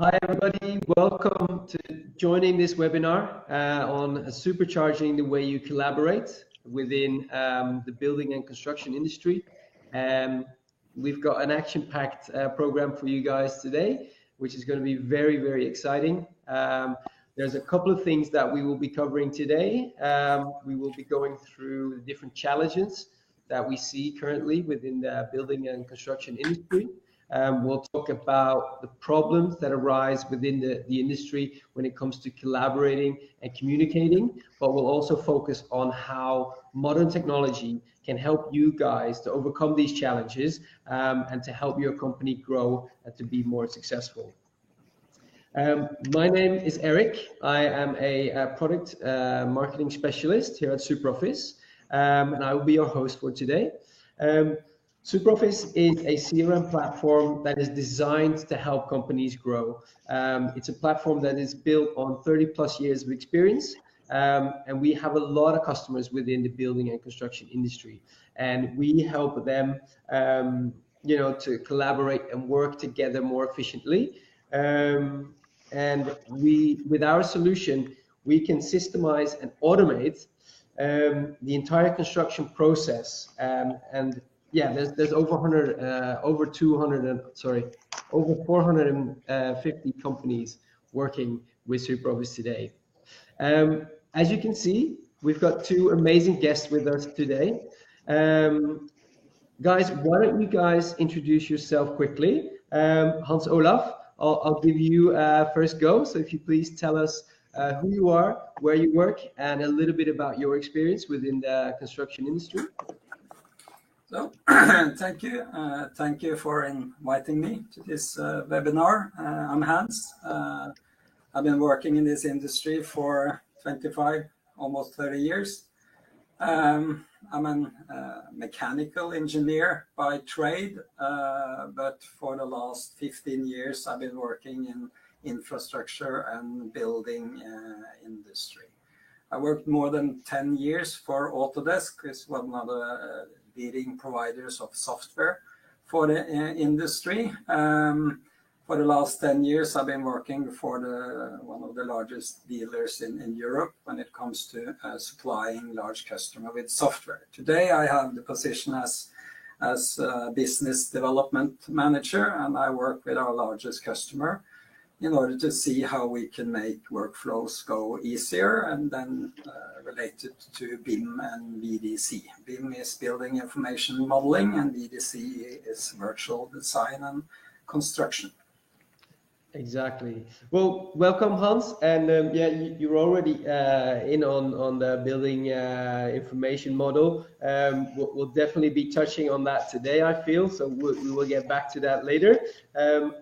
Hi, everybody. Welcome to joining this webinar on supercharging the way you collaborate within the building and construction industry. We've got an action-packed program for you guys today, which is going to be very, very exciting. There's a couple of things that we will be covering today. We will be going through the different challenges that we see currently within the building and construction industry. We'll talk about the problems that arise within the industry when it comes to collaborating and communicating, but we'll also focus on how modern technology can help you guys to overcome these challenges and to help your company grow and to be more successful. My name is Eric. I am a product marketing specialist here at SuperOffice, and I will be your host for today. SuperOffice is a CRM platform that is designed to help companies grow. It's a platform that is built on 30 plus years of experience, and we have a lot of customers within the building and construction industry, and we help them to collaborate and work together more efficiently. And with our solution, we can systemize and automate the entire construction process. There's over 450 companies working with SuperOffice today. As you can see, we've got two amazing guests with us today. Guys, why don't you guys introduce yourself quickly? Hans Olaf, I'll give you first go. So if you please tell us who you are, where you work, and a little bit about your experience within the construction industry. So, thank you. Thank you for inviting me to this webinar. I'm Hans. I've been working in this industry for 25, almost 30 years. I'm a mechanical engineer by trade, but for the last 15 years, I've been working in infrastructure and building industry. I worked more than 10 years for Autodesk, which is one of the leading providers of software for the industry. For the last 10 years, I've been working for one of the largest dealers in Europe when it comes to supplying large customers with software. Today, I have the position as a business development manager, and I work with our largest customer in order to see how we can make workflows go easier, and then related to BIM and VDC. BIM is building information modeling, and VDC is virtual design and construction. Exactly. Well, welcome, Hans. And you're already in on the building information model. We'll definitely be touching on that today, I feel. So we will get back to that later.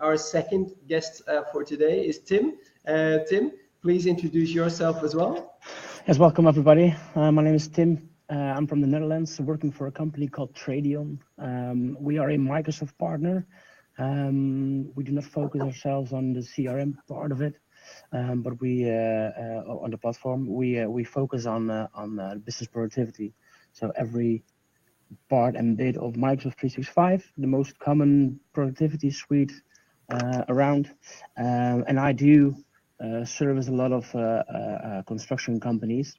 Our second guest for today is Tim. Tim, please introduce yourself as well. Yes, welcome, everybody. My name is Tim. I'm from the Netherlands, working for a company called Tradion. We are a Microsoft partner. We do not focus ourselves on the CRM part of it, but we on the platform we focus on business productivity. So every part and bit of Microsoft 365, the most common productivity suite around, and I do service a lot of construction companies.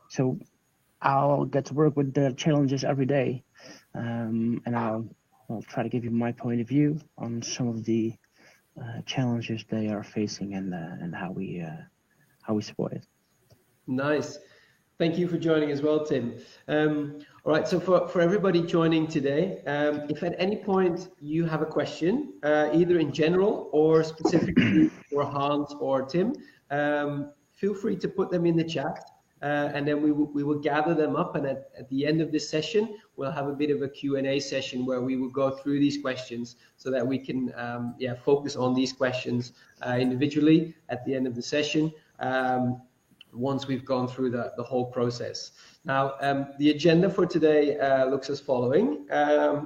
So I'll get to work with the challenges every day, and I'll try to give you my point of view on some of the challenges they are facing and how we support it. Nice. Thank you for joining as well, Tim. All right, so for everybody joining today, if at any point you have a question, either in general or specifically for Hans or Tim, feel free to put them in the chat. And then we will gather them up, and at the end of this session, we'll have a bit of a Q&A session where we will go through these questions so that we can focus on these questions individually at the end of the session once we've gone through the whole process. Now, the agenda for today looks as following.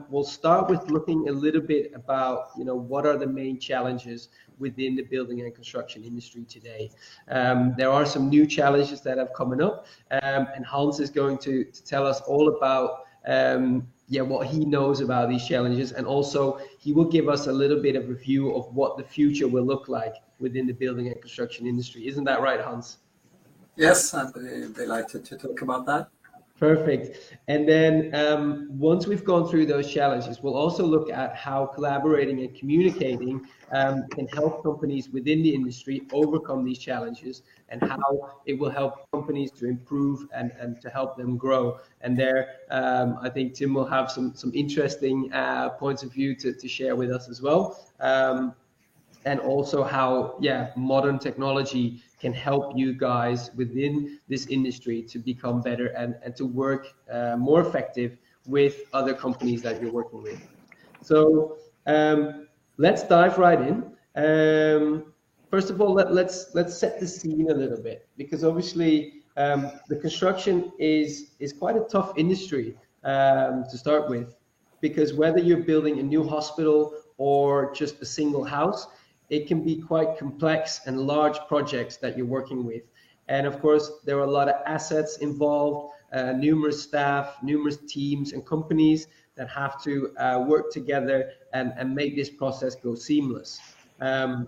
We'll start with looking a little bit about, what are the main challenges within the building and construction industry today. There are some new challenges that have coming up, and Hans is going to tell us all about what he knows about these challenges, and also he will give us a little bit of a view of what the future will look like within the building and construction industry. Isn't that right, Hans? Yes, I'd be delighted to talk about that. Perfect. And then once we've gone through those challenges, we'll also look at how collaborating and communicating can help companies within the industry overcome these challenges, and how it will help companies to improve and to help them grow. And there, I think Tim will have some interesting points of view to share with us as well. And also how, modern technology can help you guys within this industry to become better and to work more effective with other companies that you're working with. So let's dive right in. First of all, let's set the scene a little bit, because obviously the construction is quite a tough industry to start with, because whether you're building a new hospital or just a single house, it can be quite complex and large projects that you're working with. And of course, there are a lot of assets involved, numerous staff, numerous teams and companies that have to work together and make this process go seamless. But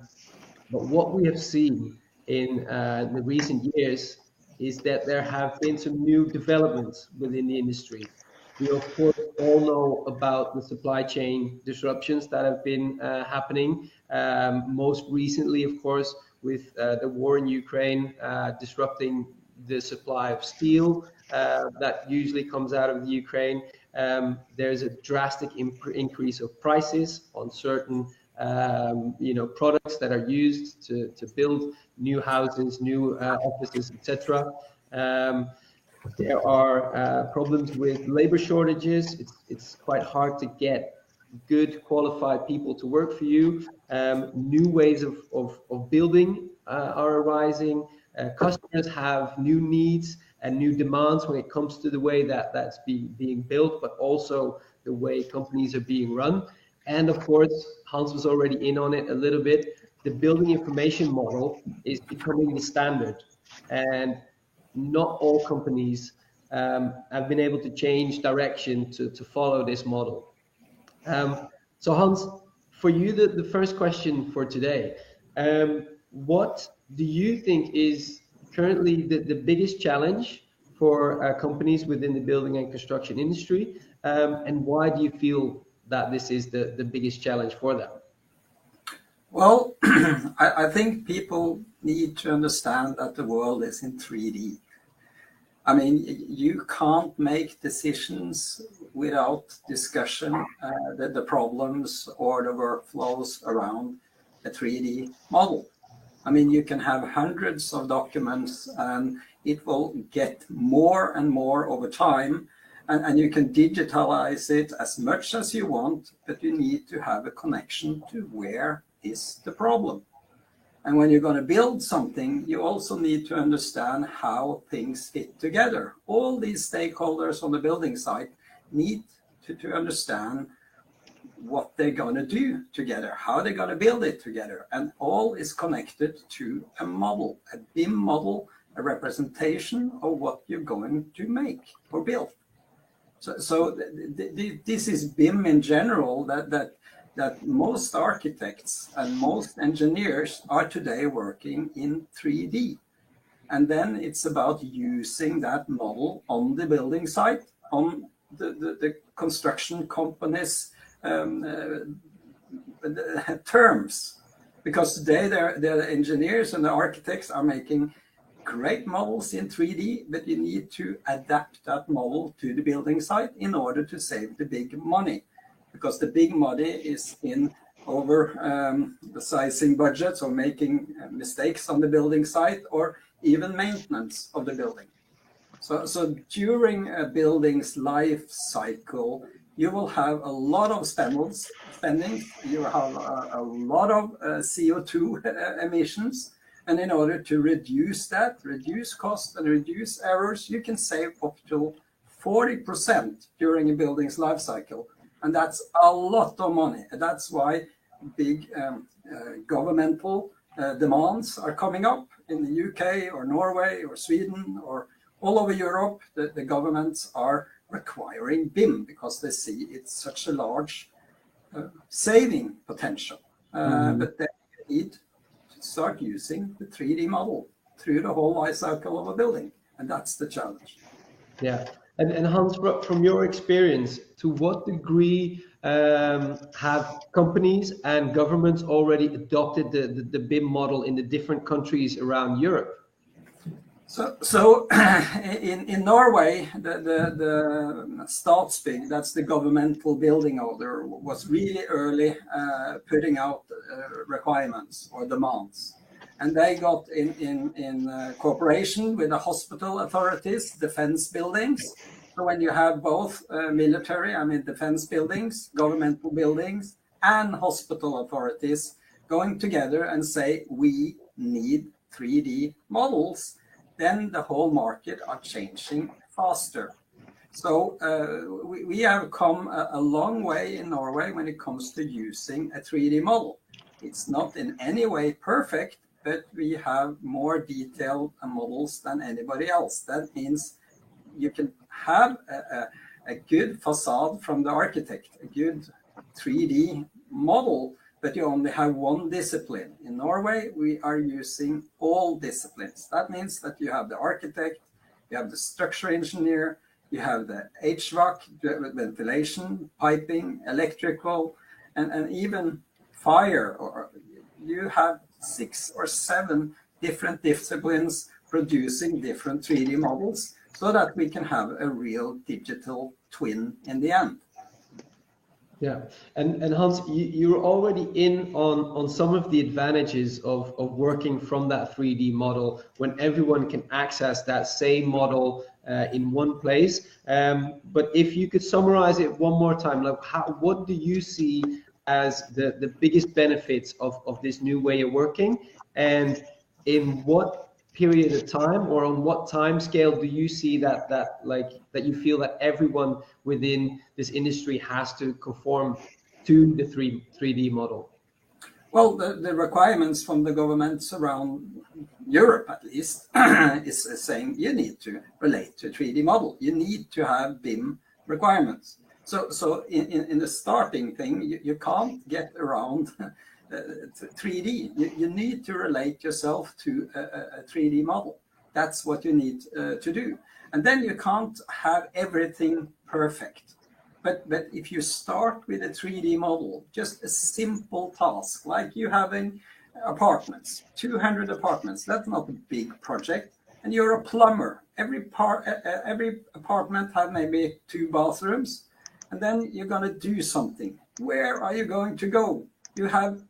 what we have seen in the recent years is that there have been some new developments within the industry. We, of course, all know about the supply chain disruptions that have been happening. Most recently, of course, with the war in Ukraine disrupting the supply of steel that usually comes out of the Ukraine. There's a drastic increase of prices on certain products that are used to build new houses, new offices, etc. There are problems with labor shortages. It's quite hard to get good qualified people to work for you. New ways of building are arising. Customers have new needs and new demands when it comes to the way that's being built, but also the way companies are being run. And of course, Hans was already in on it a little bit. The building information model is becoming the standard, and not all companies have been able to change direction to follow this model. So Hans, for you, the first question for today, what do you think is currently the biggest challenge for companies within the building and construction industry, and why do you feel that this is the biggest challenge for them? Well, I think people need to understand that the world is in 3D. I mean, you can't make decisions without discussion the problems or the workflows around a 3D model. I mean, you can have hundreds of documents and it will get more and more over time, and you can digitalize it as much as you want, but you need to have a connection to where is the problem. And when you're going to build something, you also need to understand how things fit together. All these stakeholders on the building site need to understand what they're going to do together, how they're going to build it together. And all is connected to a model, a BIM model, a representation of what you're going to make or build. So this is BIM in general, that most architects and most engineers are today working in 3D. And then it's about using that model on the building site, on the construction company's terms. Because today the engineers and the architects are making great models in 3D, but you need to adapt that model to the building site in order to save the big money. Because the big money is in over the sizing budgets or making mistakes on the building site or even maintenance of the building. So during a building's life cycle, you will have a lot of spending, you will have a lot of CO2 emissions. And in order to reduce that, reduce cost and reduce errors, you can save up to 40% during a building's life cycle. And that's a lot of money. And that's why big governmental demands are coming up in the UK or Norway or Sweden or all over Europe, the governments are requiring BIM because they see it's such a large saving potential. But they need to start using the 3D model through the whole life cycle of a building. And that's the challenge. Yeah. And Hans, from your experience, to what degree have companies and governments already adopted the BIM model in the different countries around Europe? So in Norway, the Statsbygg, that's the governmental building order, was really early putting out requirements or demands. And they got in cooperation with the hospital authorities, defense buildings. So when you have both military, defense buildings, governmental buildings, and hospital authorities going together and say, we need 3D models, then the whole market are changing faster. So we have come a long way in Norway when it comes to using a 3D model. It's not in any way perfect, but we have more detailed models than anybody else. That means you can have a good facade from the architect, a good 3D model, but you only have one discipline. In Norway, we are using all disciplines. That means that you have the architect, you have the structure engineer, you have the HVAC, ventilation, piping, electrical, and even fire. Or you have 6 or 7 different disciplines producing different 3D models so that we can have a real digital twin in the end. Yeah, and Hans, you're already in on some of the advantages of working from that 3D model when everyone can access that same model in one place. But if you could summarize it one more time, like what do you see as the biggest benefits of this new way of working, and in what period of time or on what time scale do you see that you feel that everyone within this industry has to conform to the 3D model? Well, the requirements from the governments around Europe, at least, is saying you need to relate to a 3D model. You need to have BIM requirements. So in the starting thing, you can't get around 3D. You need to relate yourself to a 3D model. That's what you need to do. And then you can't have everything perfect. But if you start with a 3D model, just a simple task, like you having apartments, 200 apartments, that's not a big project. And you're a plumber. Every apartment have maybe 2 bathrooms. And then you're going to do something. Where are you going to go? You have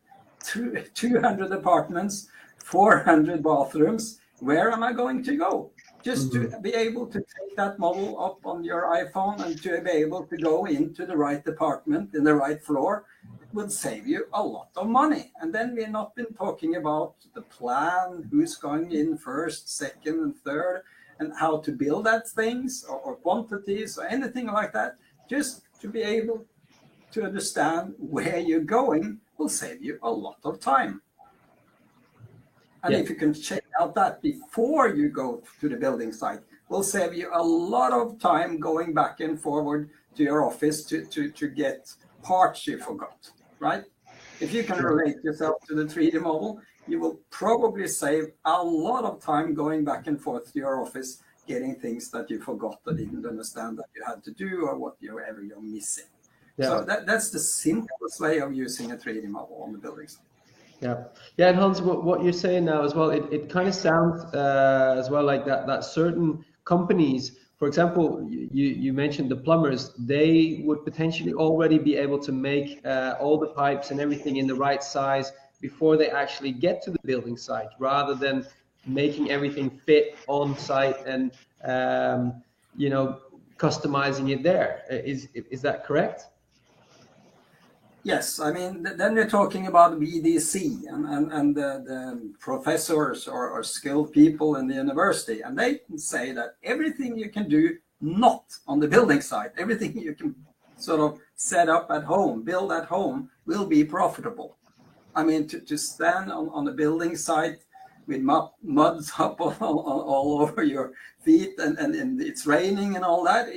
200 apartments, 400 bathrooms. Where am I going to go? Just to be able to take that model up on your iPhone and to be able to go into the right department in the right floor, it would save you a lot of money. And then we've not been talking about the plan, who's going in first, second, and third, and how to build that things or quantities or anything like that. Just to be able to understand where you're going will save you a lot of time. And if you can check out that before you go to the building site, will save you a lot of time going back and forward to your office to get parts you forgot, right? If you can relate yourself to the 3D model, you will probably save a lot of time going back and forth to your office, getting things that you forgot or didn't understand that you had to do or whatever you're missing. Yeah. So that's the simplest way of using a 3D model on the building site. Yeah, and Hans, what you're saying now as well, it kind of sounds as well like that certain companies, for example, you mentioned the plumbers, they would potentially already be able to make all the pipes and everything in the right size before they actually get to the building site, rather than making everything fit on site and customizing it there. Is that correct? Yes, I mean, then we're talking about VDC and the professors or skilled people in the university, and they can say that everything you can do not on the building site, everything you can sort of set up at home, build at home, will be profitable. I mean, to stand on the building site with muds up all over your feet, and it's raining and all that.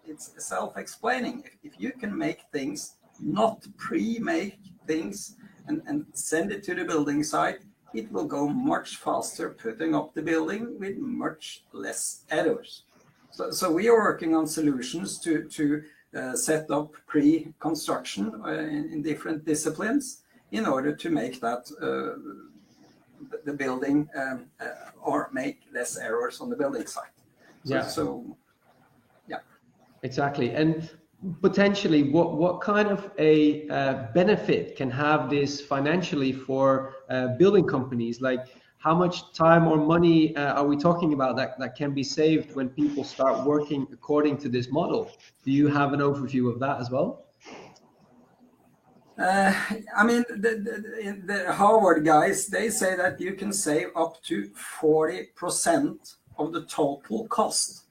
It's self-explaining. If you can make things, not pre-make things, and send it to the building site, it will go much faster putting up the building with much less errors. So we are working on solutions to set up pre-construction in different disciplines in order to make that the building or make less errors on the building site. So yeah. Exactly. And potentially, what kind of a benefit can have this financially for building companies? Like, how much time or money are we talking about that can be saved when people start working according to this model? Do you have an overview of that as well? I mean, the Harvard guys, they say that you can save up to 40% of the total cost.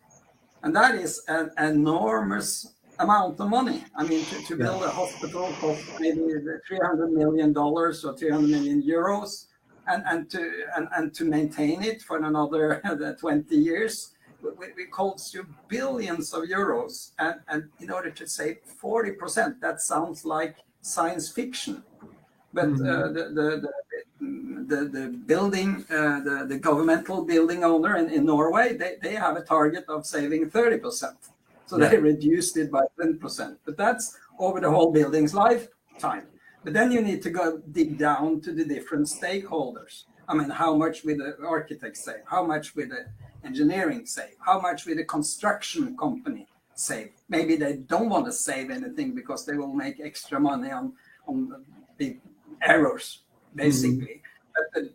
And that is an enormous amount of money. I mean, to build a hospital costs maybe $300 million or 300 million euros, and to maintain it for another 20 years, we cost you billions of euros. And in order to save 40%, that sounds like science fiction. But the building, the governmental building owner in Norway, they have a target of saving 30%. So they reduced it by 10%. But that's over the whole building's lifetime. But then you need to go dig down to the different stakeholders. I mean, how much will the architect save? How much will the engineering save? How much will the construction company save? Maybe they don't want to save anything because they will make extra money on the errors, basically. But the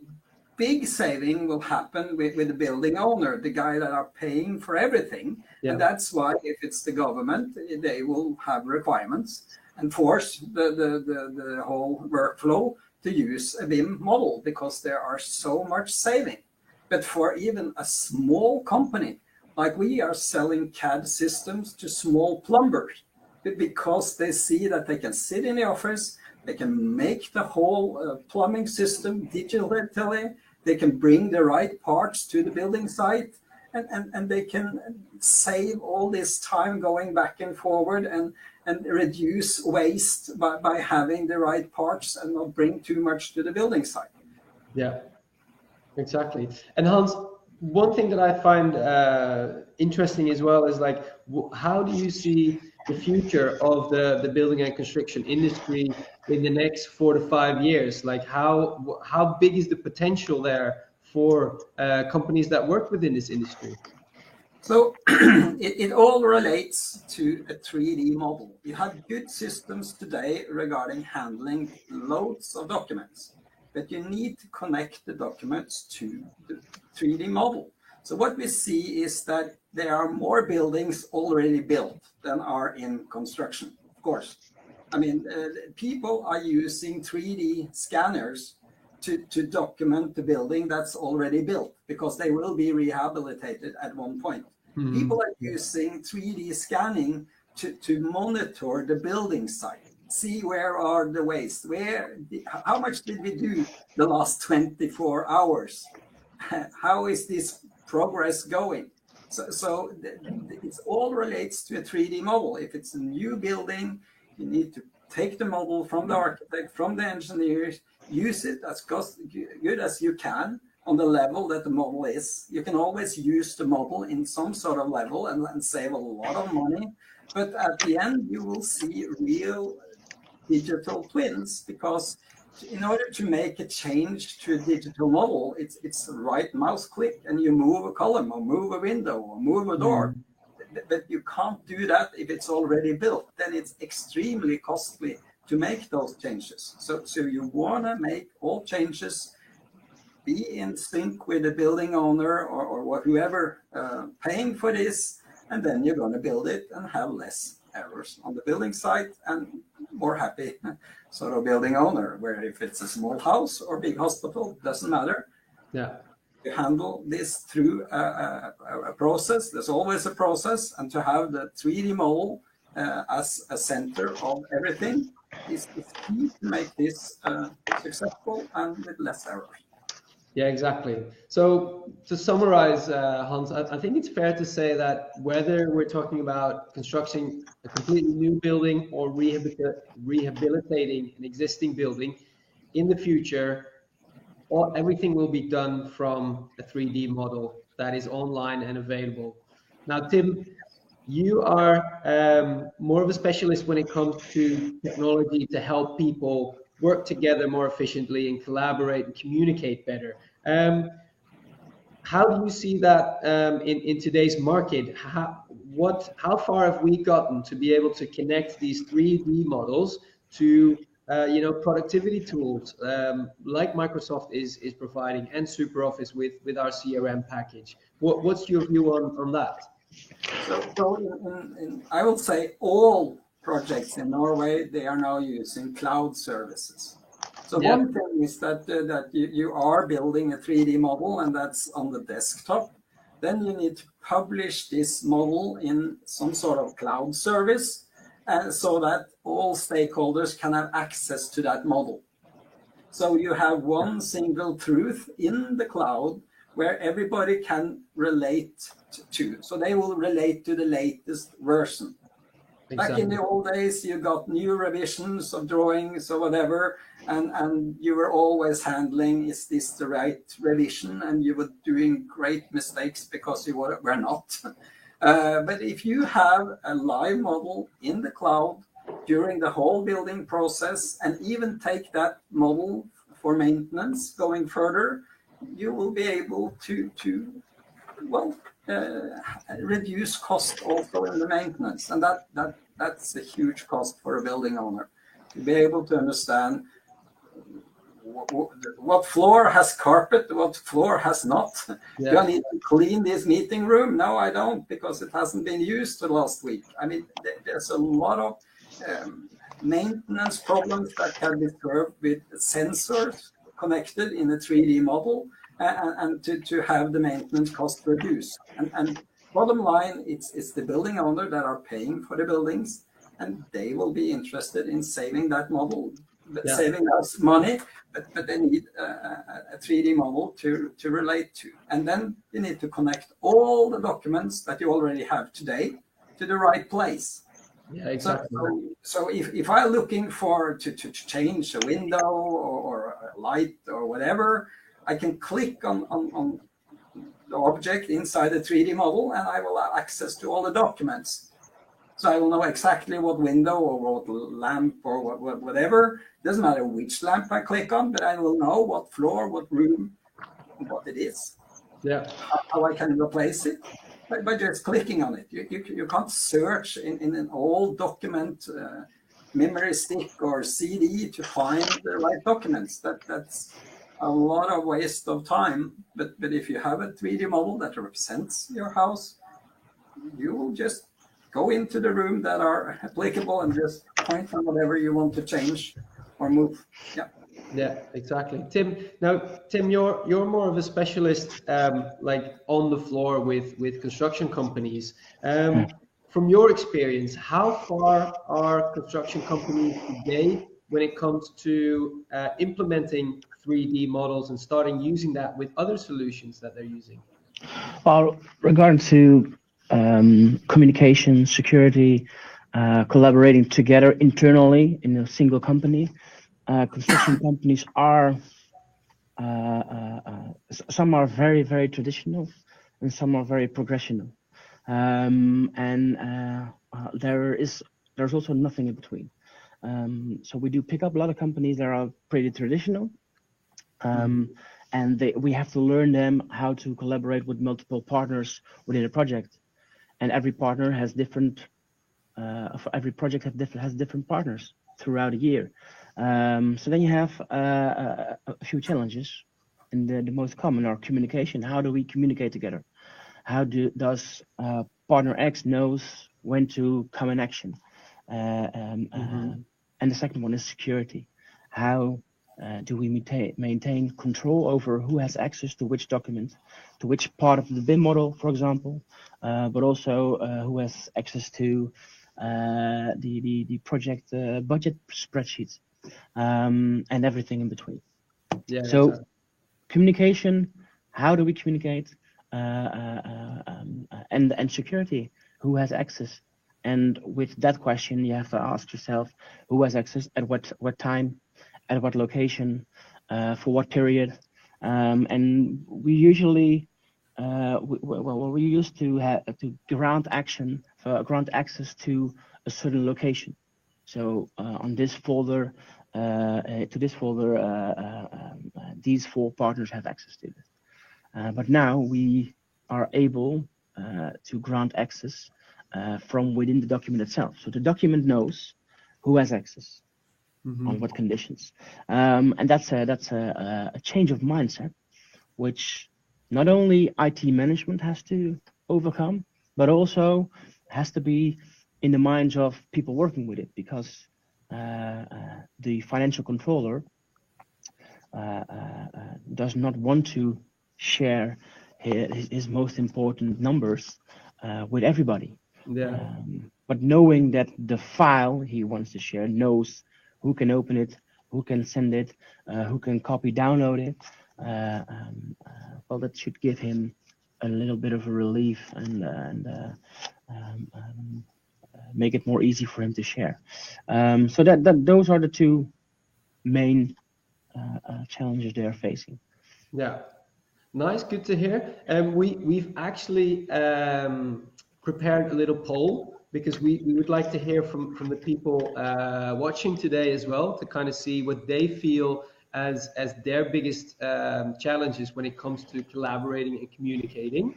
big saving will happen with the building owner, the guy that are paying for everything. And that's why if it's the government, they will have requirements and force the whole workflow to use a BIM model because there are so much saving. But for even a small company, like we are selling CAD systems to small plumbers because they see that they can sit in the office, they can make the whole plumbing system digitally, they can bring the right parts to the building site, and they can save all this time going back and forward and reduce waste by having the right parts and not bring too much to the building site. Yeah, exactly. And Hans, one thing that I find interesting as well is like, how do you see the future of the building and construction industry in the next 4 to 5 years? Like, how big is the potential there for companies that work within this industry? So it all relates to a 3D model. You have good systems today regarding handling loads of documents, but you need to connect the documents to the 3D model. So what we see is that there are more buildings already built than are in construction, of course. I mean, people are using 3D scanners to document the building that's already built because they will be rehabilitated at one point. People are using 3D scanning to monitor the building site, see where are the waste, how much did we do the last 24 hours? How is this progress going? So it all relates to a 3D model. If it's a new building, you need to take the model from the architect, from the engineers, use it as good as you can on the level that the model is. You can always use the model in some sort of level and save a lot of money. But at the end, you will see real digital twins, because in order to make a change to a digital model, it's a right mouse click and you move a column or move a window or move a door. But you can't do that if it's already built. Then it's extremely costly to make those changes. So you want to make all changes, be in sync with the building owner or whoever paying for this, and then you're going to build it and have less errors on the building site and more happy sort of building owner, where if it's a small house or big hospital, doesn't matter. Yeah. You handle this through a process. There's always a process, and to have the 3D model as a center of everything is key to make this successful and with less errors. Yeah, exactly. So to summarize, Hans, I think it's fair to say that whether we're talking about constructing a completely new building or rehabilitating an existing building, in the future, everything will be done from a 3D model that is online and available. Now, Tim, you are more of a specialist when it comes to technology to help people work together more efficiently and collaborate and communicate better. How do you see that in today's market? How far have we gotten to be able to connect these 3D models to productivity tools like Microsoft is providing and SuperOffice with our CRM package? What's your view on that? I will say all projects in Norway, they are now using cloud services. So Yeah. one thing is that you are building a 3D model and that's on the desktop. Then you need to publish this model in some sort of cloud service so that all stakeholders can have access to that model. So you have one single truth in the cloud where everybody can relate to. So they will relate to the latest version. Exactly. Back in the old days, you got new revisions of drawings or whatever, and you were always handling, is this the right revision? And you were doing great mistakes because you were not. But if you have a live model in the cloud during the whole building process, and even take that model for maintenance going further, you will be able to reduce cost also in the maintenance, and that's a huge cost for a building owner to be able to understand what floor has carpet, what floor has not. Yeah. Do I need to clean this meeting room? No, I don't, because it hasn't been used the last week. I mean, there's a lot of maintenance problems that can be served with sensors connected in a 3D model, and to have the maintenance cost reduced. And bottom line, it's the building owner that are paying for the buildings, and they will be interested in saving that model, saving us money, but they need a 3D model to relate to. And then you need to connect all the documents that you already have today to the right place. Yeah, exactly. So if I'm looking to change a window or a light or whatever, I can click on the object inside the 3D model, and I will have access to all the documents. So I will know exactly what window or what lamp or whatever. Doesn't matter which lamp I click on, but I will know what floor, what room, what it is. Yeah. How I can replace it by just clicking on it. You can't search in an old document, memory stick or CD to find the right documents. That's a lot of waste of time. But if you have a 3D model that represents your house, you will just go into the room that are applicable and just point on whatever you want to change or move. Yeah. Yeah, exactly. Tim, you're more of a specialist, like on the floor with construction companies. From your experience, how far are construction companies today when it comes to implementing 3D models and starting using that with other solutions that they're using? Well, regarding to communication, security, collaborating together internally in a single company, construction companies are some are very, very traditional and some are very progressional, there's also nothing in between. So we do pick up a lot of companies that are pretty traditional, and we have to learn them how to collaborate with multiple partners within a project, and every partner has different. Every project has different partners throughout a year. So then you have a few challenges, and the most common are communication. How do we communicate together? How does partner X knows when to come in action? And the second one is security. How do we maintain control over who has access to which document, to which part of the BIM model, for example, but also who has access to the project budget spreadsheets, and everything in between. Yeah. So, exactly. communication, how do we communicate, and security, who has access. And with that question, you have to ask yourself, who has access, at what time, at what location, for what period. And we usually, we used to have to grant access to a certain location. So on this folder, these 4 partners have access to it. But now we are able to grant access from within the document itself. So the document knows who has access, on what conditions, and that's a change of mindset, which not only IT management has to overcome, but also has to be in the minds of people working with it, because the financial controller does not want to share his most important numbers with everybody. Yeah. But knowing that the file he wants to share knows who can open it, who can send it, who can copy, download it, well, that should give him a little bit of a relief and make it more easy for him to share. So those are the 2 main challenges they are facing. Yeah, nice, good to hear. We've actually prepared a little poll, because we would like to hear from the people watching today as well, to kind of see what they feel as their biggest challenges when it comes to collaborating and communicating.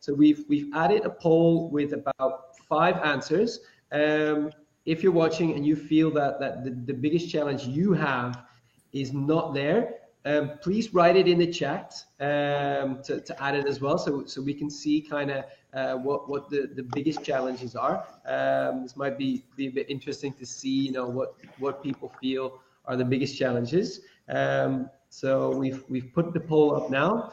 So we've added a poll with about 5 answers. If you're watching and you feel that the biggest challenge you have is not there, please write it in the chat to add it as well, so we can see kind of what the biggest challenges are. This might be a bit interesting to see, what people feel are the biggest challenges. So we've put the poll up now,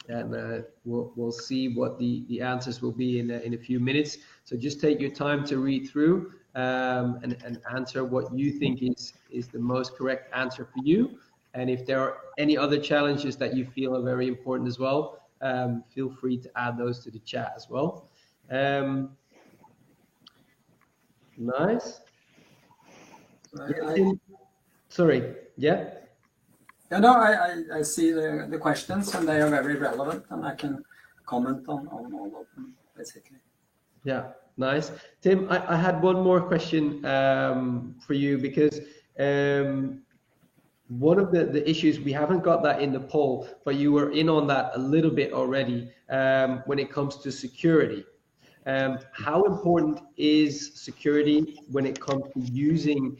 and we'll see what the answers will be in a few minutes. So just take your time to read through and answer what you think is the most correct answer for you. And if there are any other challenges that you feel are very important as well, feel free to add those to the chat as well. Nice. Sorry, yeah? No, I see the questions, and they are very relevant, and I can comment on all of them, basically. Yeah, nice. Tim, I had one more question for you, because one of the issues, we haven't got that in the poll, but you were in on that a little bit already, when it comes to security. How important is security when it comes to using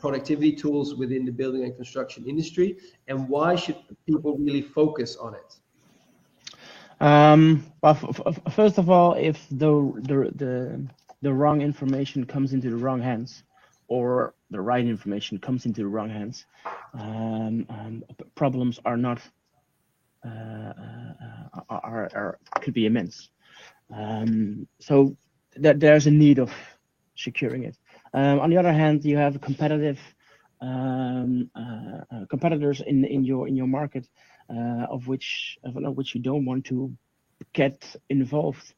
productivity tools within the building and construction industry, and why should people really focus on it? Well, first of all, if the wrong information comes into the wrong hands, or the right information comes into the wrong hands, problems are not could be immense. So that there's a need of securing it. On the other hand, you have competitive competitors in your market, of which you don't want to get involved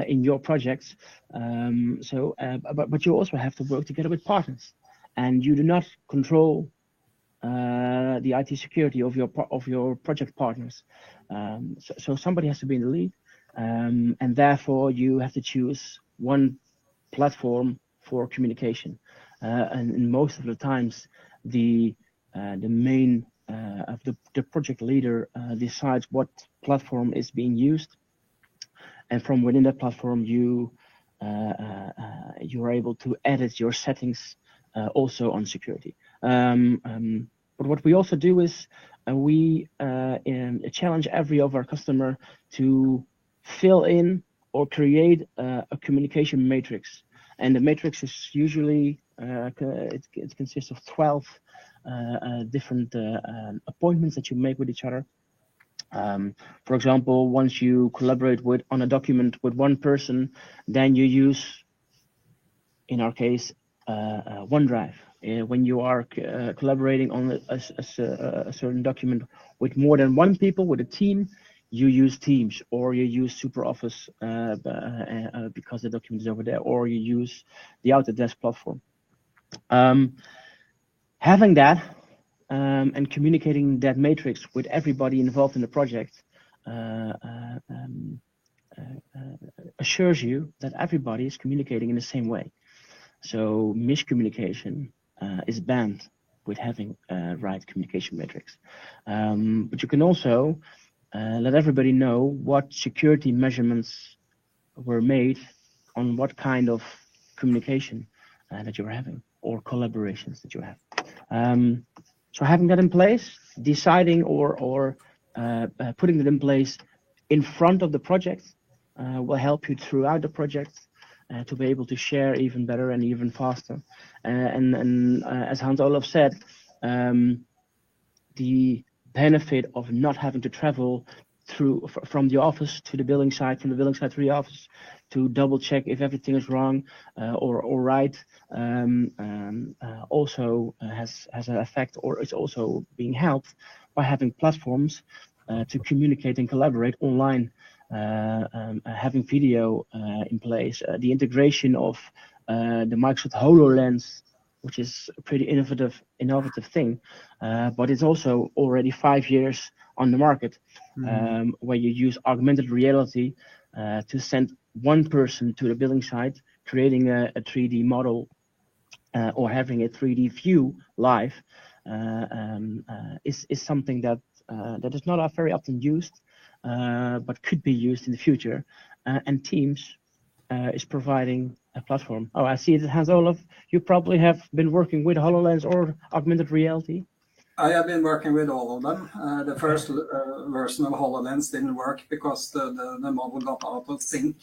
in your projects. But you also have to work together with partners, and you do not control the IT security of your project partners. So somebody has to be in the lead, and therefore you have to choose one platform for communication. And most of the times, the main of the project leader decides what platform is being used, and from within that platform you are able to edit your settings also on security. But what we also do is we challenge every of our customer to fill in or create a communication matrix, and the matrix is usually it consists of 12 different appointments that you make with each other. For example, once you collaborate on a document with one person, then you use, in our case, OneDrive. when you are collaborating on a certain document with more than one people, with a team, you use Teams or you use SuperOffice because the document is over there, or you use the Autodesk platform. Having that and communicating that matrix with everybody involved in the project assures you that everybody is communicating in the same way. So miscommunication is banned with having right communication matrix. But you can also let everybody know what security measurements were made on what kind of communication that you're having or collaborations that you have. So having that in place, deciding or putting it in place in front of the project will help you throughout the project to be able to share even better and even faster. And as Hans Olaf said, the benefit of not having to travel from the office to the building site, from the building site to the office, to double check if everything is wrong or right, also has an effect, or is also being helped by having platforms to communicate and collaborate online, having video in place, the integration of the Microsoft HoloLens, which is a pretty innovative thing, but it's also already 5 years on the market, where you use augmented reality to send one person to the building site, creating a 3D model or having a 3D view live is something that is not very often used, but could be used in the future. And Teams is providing a platform. Oh, I see it, Hans Olaf. You probably have been working with HoloLens or augmented reality. I have been working with all of them. The first version of HoloLens didn't work because the model got out of sync.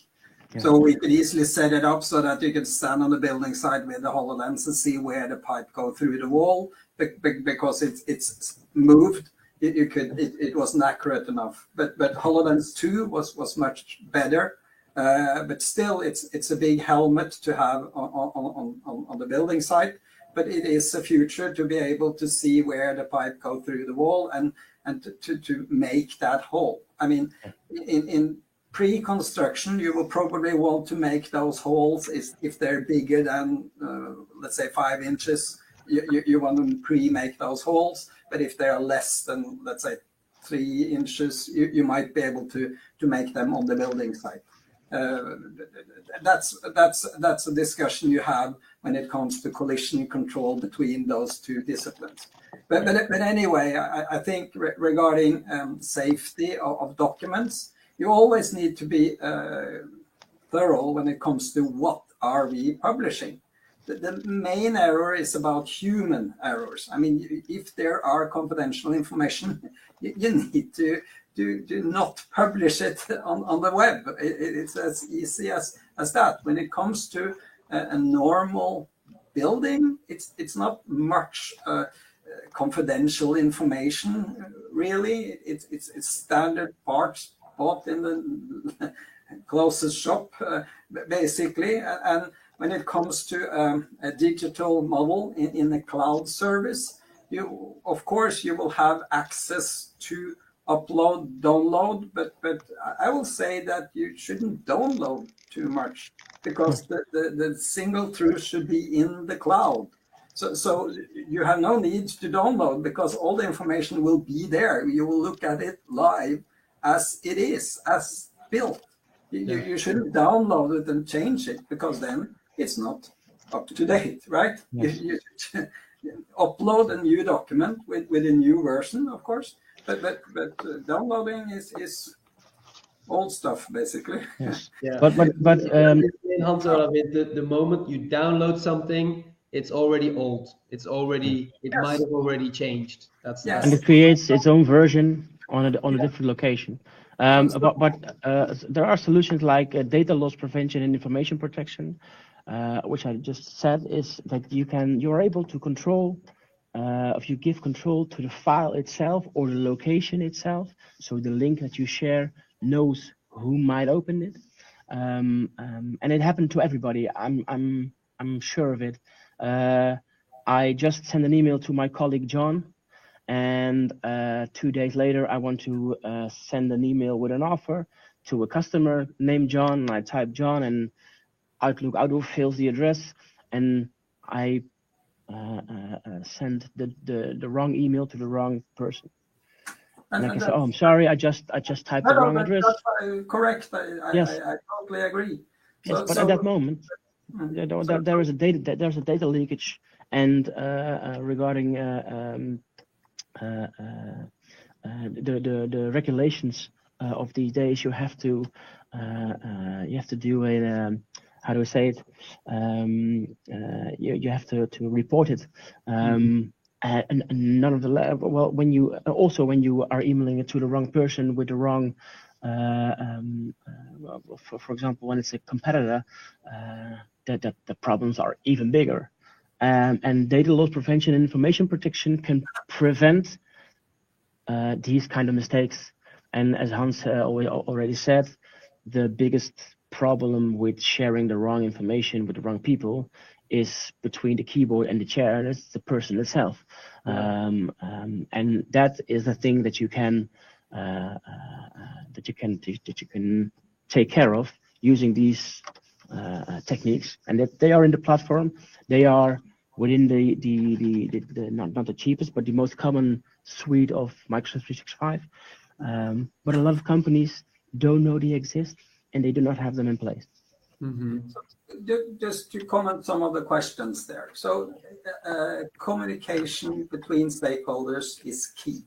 Yeah. So we could easily set it up so that you could stand on the building site with the HoloLens and see where the pipe goes through the wall, because it's moved. It wasn't accurate enough. But HoloLens 2 was much better. But still, it's a big helmet to have on the building site. But it is a future to be able to see where the pipe goes through the wall and to make that hole. I mean, in pre-construction, you will probably want to make those holes if they're bigger than, let's say, 5 inches. You want to pre-make those holes. But if they are less than, let's say, 3 inches, you might be able to make them on the building site. That's a discussion you have when it comes to collision control between those two disciplines. But anyway, I think regarding safety of documents, you always need to be thorough when it comes to what are we publishing. The main error is about human errors. I mean, if there are confidential information, you need to not publish it on the web. It's as easy as that. When it comes to a normal building, it's not much confidential information, really. It's standard parts bought in the closest shop, basically. And when it comes to a digital model in a cloud service, of course, you will have access to upload, download, but I will say that you shouldn't download too much, because the single truth should be in the cloud. So you have no need to download, because all the information will be there. You will look at it live as it is, as built. You shouldn't download it and change it, because then it's not up to date, right? Yes. You upload a new document with a new version, of course, but downloading is old stuff, basically. Yes. Yeah. But Hans Olaf, the moment you download something, it's already old. It might have already changed. And it creates its own version on a different location. But there are solutions like data loss prevention and information protection, which I just said, is that you are able to control, if you give control to the file itself or the location itself, so the link that you share knows who might open it, and it happened to everybody. I'm sure of it. I just sent an email to my colleague John, and 2 days later, I want to send an email with an offer to a customer named John. I type John, and Outlook fills the address, and I send the wrong email to the wrong person. And I can say, "Oh, I'm sorry, I just typed the wrong address." That's correct. Yes. I totally agree. Yes, but at that moment, there's a data leakage, and regarding the regulations of these days, you have to do a how do I say it? You have to report it. And none of the when you are emailing it to the wrong person with the wrong, for example, when it's a competitor, that the problems are even bigger. And data loss prevention and information protection can prevent these kind of mistakes. And as Hans already said, the biggest problem with sharing the wrong information with the wrong people is between the keyboard and the chair, and it's the person itself. And that is the thing that you can take care of using these techniques, and that they are in the platform. They are within the not the cheapest, but the most common suite of Microsoft 365. But a lot of companies don't know they exist, and they do not have them in place. So just to comment some of the questions there. So communication between stakeholders is key.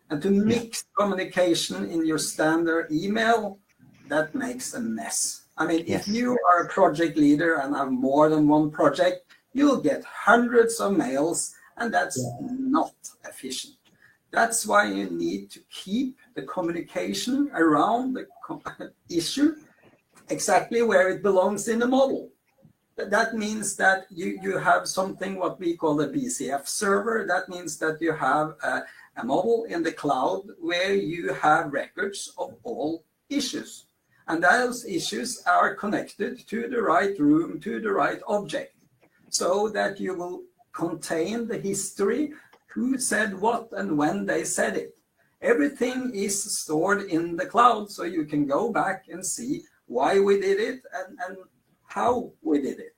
And to mix communication in your standard email, that makes a mess. I mean, if you are a project leader and have more than one project, you'll get hundreds of mails, and that's not efficient. That's why you need to keep the communication around the issue exactly where it belongs in the model. That means that you have something what we call a BCF server. That means that you have a model in the cloud where you have records of all issues. And those issues are connected to the right room, to the right object, so that you will contain the history, who said what and when they said it. Everything is stored in the cloud, so you can go back and see why we did it and how we did it.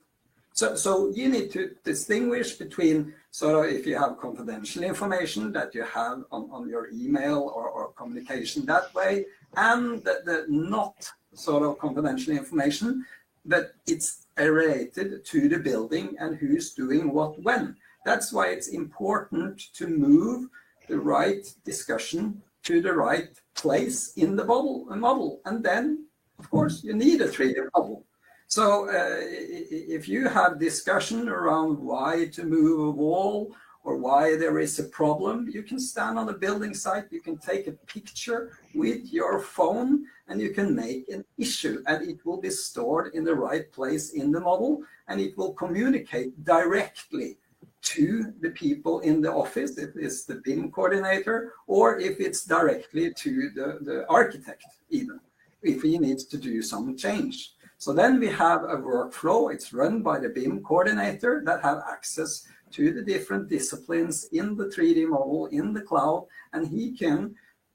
So you need to distinguish between sort of if you have confidential information that you have on your email or communication that way, and the not sort of confidential information, but it's related to the building and who's doing what when. That's why it's important to move the right discussion to the right place in the model. And then, of course, you need a 3D model. So if you have discussion around why to move a wall or why there is a problem, you can stand on a building site, you can take a picture with your phone, and you can make an issue, and it will be stored in the right place in the model, and it will communicate directly to the people in the office, if it's the BIM coordinator, or if it's directly to the architect even, if he needs to do some change. So then we have a workflow. It's run by the BIM coordinator that have access to the different disciplines in the 3D model in the cloud, and he can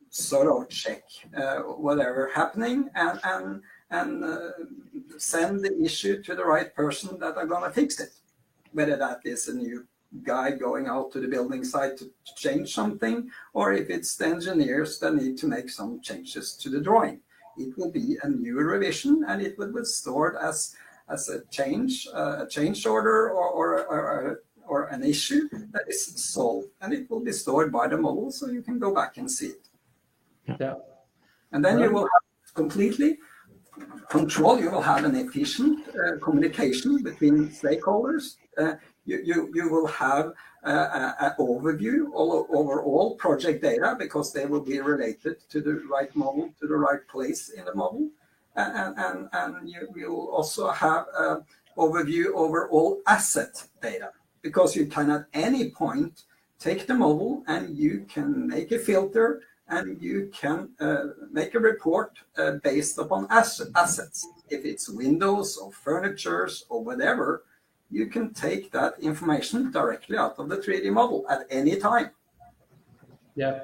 sort of check whatever happening and send the issue to the right person that are going to fix it. Whether that is a new guy going out to the building site to change something, or if it's the engineers that need to make some changes to the drawing. It will be a new revision, and it will be stored as a change order or an issue that is solved, and it will be stored by the model, so you can go back and see it. Yeah. And then you will have completely control. You will have an efficient communication between stakeholders. You will have an overview over all project data, because they will be related to the right model, to the right place in the model. And you will also have an overview over all asset data, because you can at any point take the model and you can make a filter and you can make a report based upon assets. If it's windows or furnitures or whatever, you can take that information directly out of the 3D model at any time. Yeah,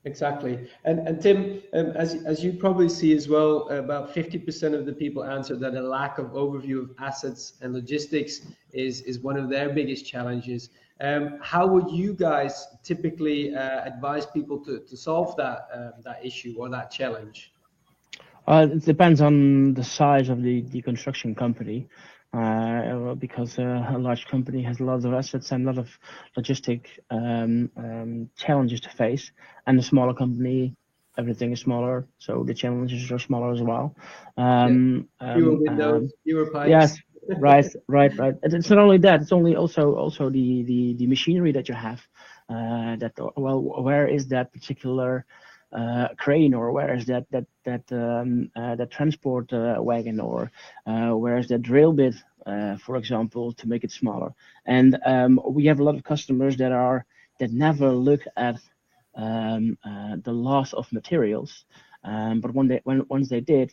exactly. And Tim, as you probably see as well, about 50% of the people answered that a lack of overview of assets and logistics is one of their biggest challenges. How would you guys typically advise people to solve that issue or that challenge? It depends on the size of the construction company, because a large company has a lot of assets and a lot of logistic challenges to face, and a smaller company, everything is smaller, so the challenges are smaller as well. Fewer windows, fewer pipes. Yes, right. And it's not only that; it's also the machinery that you have. Where is that particular crane, or where is that transport wagon, or where is that drill bit, for example, to make it smaller? And we have a lot of customers that never look at the loss of materials, but once they did,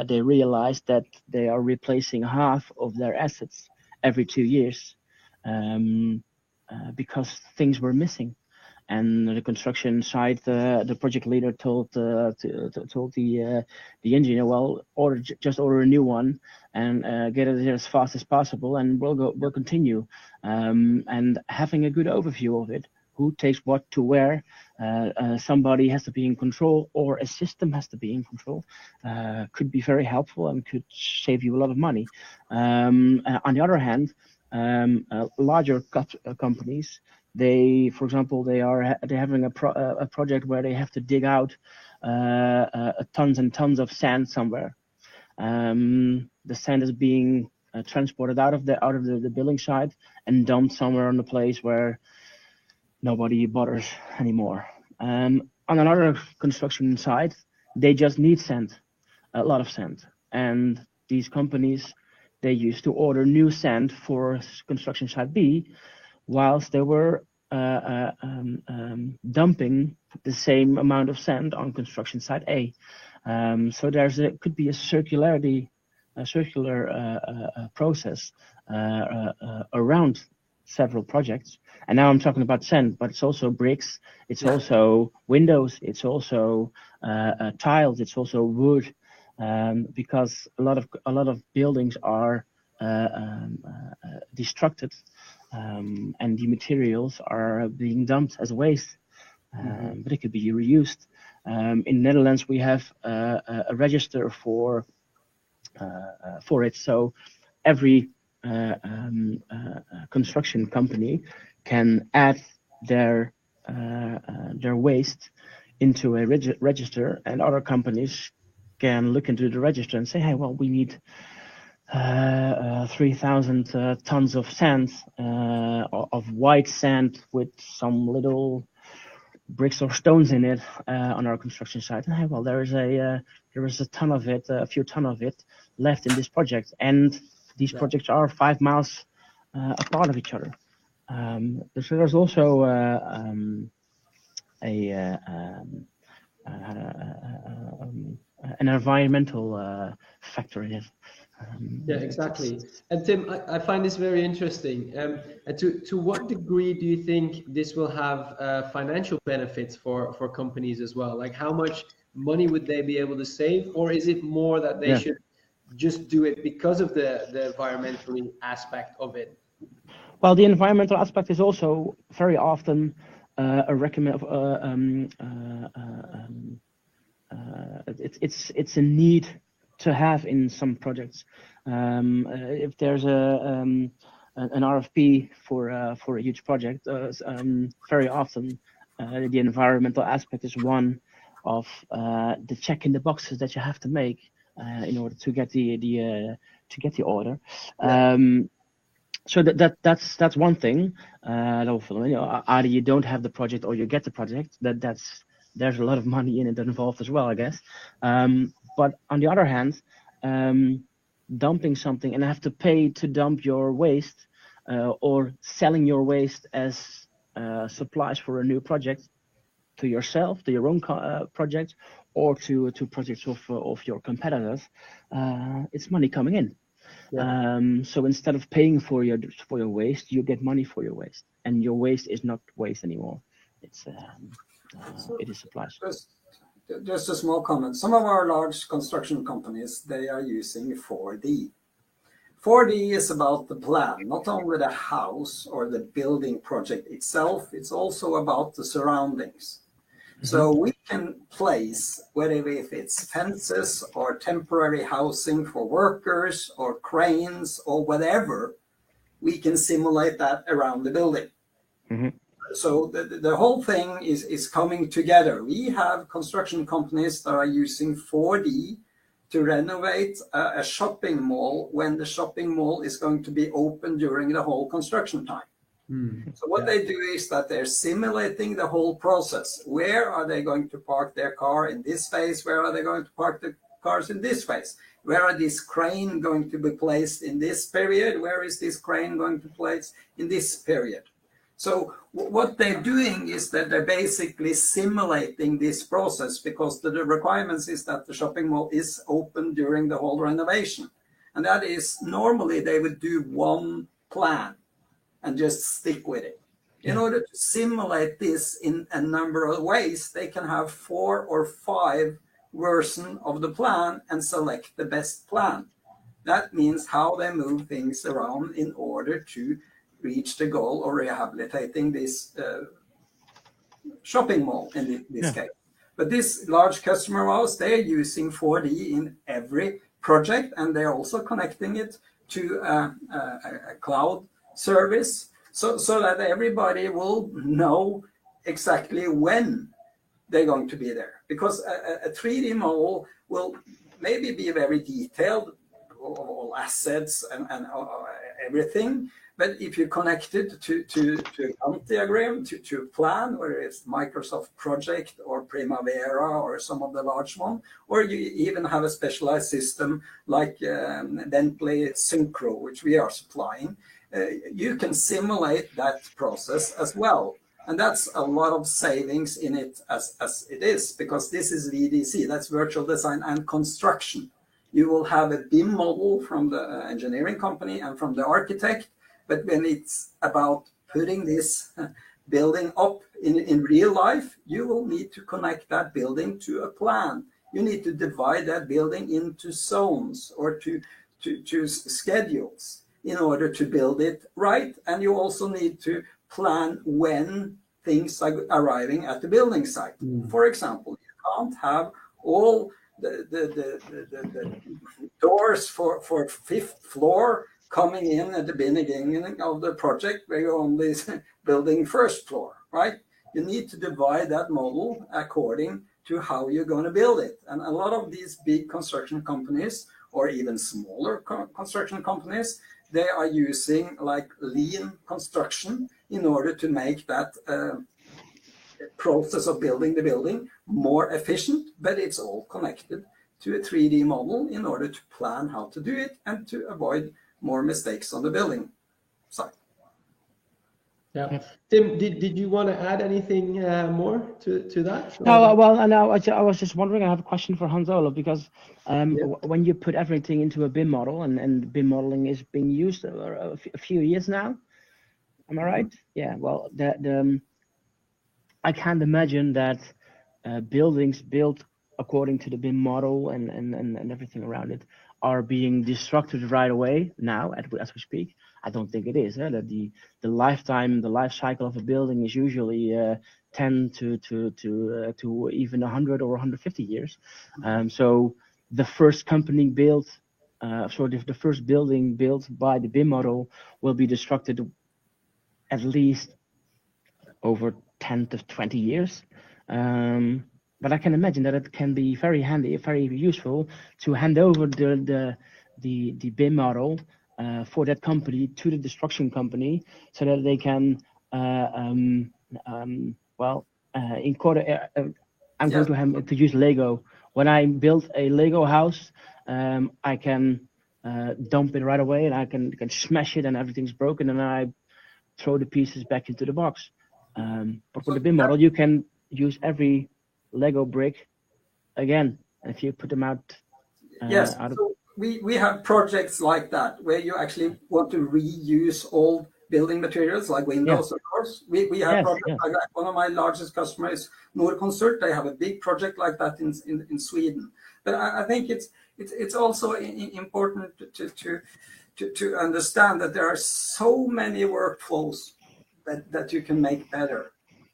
they realized that they are replacing half of their assets every 2 years, because things were missing. And the construction site, the project leader told the engineer, well, just order a new one and get it here as fast as possible, and we'll continue. And having a good overview of it, who takes what to where, somebody has to be in control, or a system has to be in control, could be very helpful and could save you a lot of money. On the other hand, larger companies, for example, they're having a project where they have to dig out tons and tons of sand somewhere. The sand is being transported out of the building site and dumped somewhere on the place where nobody bothers anymore. On another construction site, they just need sand, a lot of sand, and these companies, they used to order new sand for construction site B, whilst they were dumping the same amount of sand on construction site A. So could be a circular process around several projects. And now I'm talking about sand, but it's also bricks, it's also windows, it's also tiles, it's also wood, because a lot of buildings are destructed, and the materials are being dumped as waste, but it could be reused. In Netherlands, we have a register for it, so every construction company can add their waste into a register, and other companies can look into the register and say, hey, well, we need 3,000 tons of sand, of white sand with some little bricks or stones in it, on our construction site. And hey, well, there is a ton of it, a few ton of it left in this project, and these projects are 5 miles apart of each other. So there's also an environmental factor in it. Yeah, exactly. And Tim, I find this very interesting. To what degree do you think this will have financial benefits for companies as well? Like, how much money would they be able to save, or is it more that they should just do it because of the environmental aspect of it? Well, the environmental aspect is also very often it's a need to have in some projects. If there's an RFP for a huge project, very often the environmental aspect is one of the check in the boxes that you have to make in order to get the order. So that's one thing. Either you don't have the project or you get the project. There's a lot of money in it involved as well, I guess. But on the other hand, dumping something and have to pay to dump your waste, or selling your waste as supplies for a new project to yourself, to your own project, or to projects of your competitors, it's money coming in. So instead of paying for your waste, you get money for your waste, and your waste is not waste anymore. It is supplies. Just a small comment. Some of our large construction companies, they are using 4D. 4D is about the plan, not only the house or the building project itself, it's also about the surroundings. So we can place, whether if it's fences or temporary housing for workers or cranes or whatever, we can simulate that around the building. So the whole thing is coming together. We have construction companies that are using 4D to renovate a shopping mall when the shopping mall is going to be open during the whole construction time. So what they do is that they're simulating the whole process. Where are they going to park their car in this phase? Where are they going to park the cars in this phase? Where are this crane going to be placed in this period? Where is this crane going to be placed in this period? So what they're doing is that they're basically simulating this process, because the requirements is that the shopping mall is open during the whole renovation. And that is, normally they would do one plan and just stick with it. In order to simulate this in a number of ways, they can have 4 or 5 versions of the plan and select the best plan. That means how they move things around in order to reach the goal of rehabilitating this shopping mall in this case. But this large customer of ours, they're using 4D in every project, and they're also connecting it to a cloud service, so that everybody will know exactly when they're going to be there. Because a 3D model will maybe be very detailed, all assets and everything. But if you connect it to a Gantt diagram, to a plan, whether it's Microsoft Project or Primavera or some of the large one, or you even have a specialized system like Bentley Synchro, which we are supplying, you can simulate that process as well. And that's a lot of savings in it as it is, because this is VDC, that's virtual design and construction. You will have a BIM model from the engineering company and from the architect, but when it's about putting this building up in real life, you will need to connect that building to a plan. You need to divide that building into zones or to schedules in order to build it right. And you also need to plan when things are arriving at the building site. For example, you can't have all the doors for 5th floor coming in at the beginning of the project where you're only building 1st floor, right? You need to divide that model according to how you're going to build it. And a lot of these big construction companies, or even smaller construction companies, they are using like lean construction in order to make that process of building the building more efficient, but it's all connected to a 3D model in order to plan how to do it and to avoid more mistakes on the building side. Yeah. Tim, did you want to add anything more to that? No, well, and I was just wondering, I have a question for Hans Olof, because when you put everything into a BIM model, and BIM modeling is being used a few years now, am I right? Yeah, well, I can't imagine that buildings built according to the BIM model and everything around it are being destructed right away now as we speak. I don't think it is. That the life cycle of a building is usually 10 to even 100 or 150 years. So the first company built, the first building built by the BIM model will be destructed at least over 10 to 20 years. But I can imagine that it can be very handy, very useful to hand over the BIM model for that company to the destruction company, so that they can I'm going to use Lego. When I build a Lego house, I can dump it right away, and I can smash it and everything's broken, and I throw the pieces back into the box. But for the BIM model, you can use every Lego brick again if you put them out. Yes. we have projects like that where you actually want to reuse old building materials like windows, of course. We have projects like that. One of my largest customers, Norconsult, they have a big project like that in Sweden. But I think it's also important to understand that there are so many workflows that you can make better.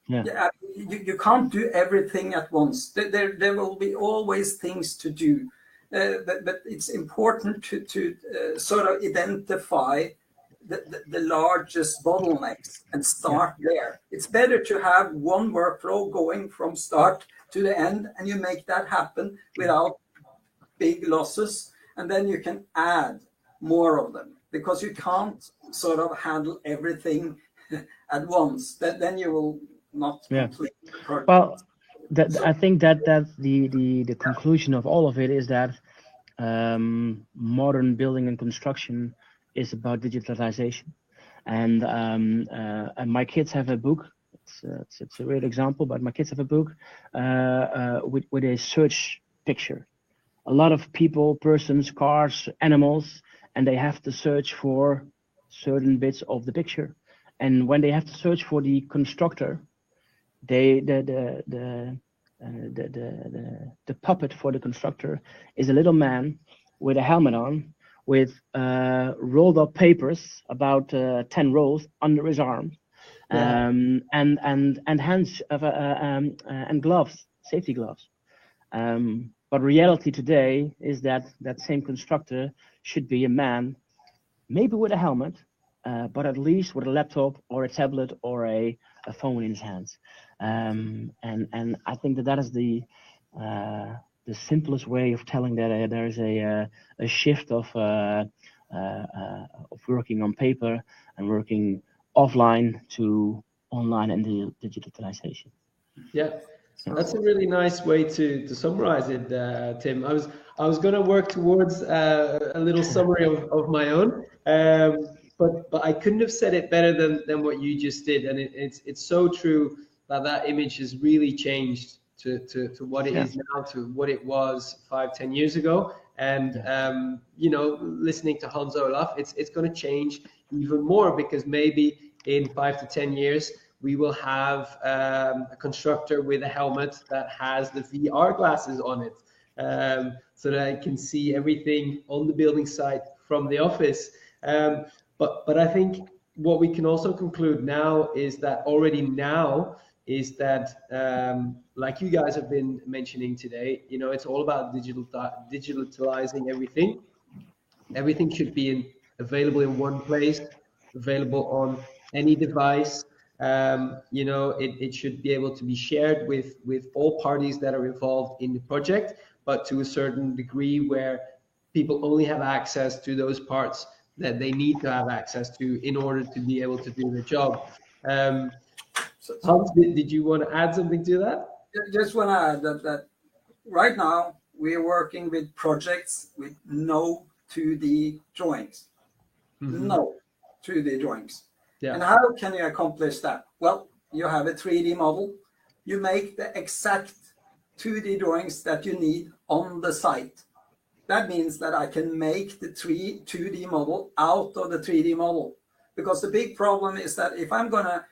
Yeah, you can't do everything at once. There will be always things to do. But it's important to sort of identify the largest bottlenecks and start there. It's better to have one workflow going from start to the end, and you make that happen without big losses, and then you can add more of them, because you can't sort of handle everything at once. Then you will not complete the project. Well, I think that the conclusion of all of it is that modern building and construction is about digitalization, and my kids have a book. It's a real example, but my kids have a book with a search picture. A lot of people, persons, cars, animals, and they have to search for certain bits of the picture. And when they have to search for the constructor, the puppet for the constructor is a little man with a helmet on, with rolled up papers, about 10 rolls under his arm, and hands and gloves, safety gloves. But reality today is that same constructor should be a man, maybe with a helmet, but at least with a laptop or a tablet or a phone in his hands. And I think that is the simplest way of telling that there is a shift of working on paper and working offline to online and digitalization. Yeah. That's a really nice way to summarize it, Tim. I was going to work towards a little summary of my own, but I couldn't have said it better than what you just did. And it's so true that image has really changed to what it is now, to what it was 5-10 years ago. And listening to Hans Olaf, it's going to change even more, because maybe in 5 to 10 years we will have a constructor with a helmet that has the VR glasses on it, so that I can see everything on the building site from the office. But I think what we can also conclude now is that already now is that, like you guys have been mentioning today, it's all about digitalizing everything. Everything should be available in one place, available on any device. It should be able to be shared with all parties that are involved in the project, but to a certain degree where people only have access to those parts that they need to have access to in order to be able to do the job. Hans, did you want to add something to that? Just want to add that right now we're working with projects with no 2D drawings. Mm-hmm. No 2D drawings. Yeah. And how can you accomplish that? Well, you have a 3D model. You make the exact 2D drawings that you need on the site. That means that I can make the 2D model out of the 3D model. Because the big problem is that if I'm going to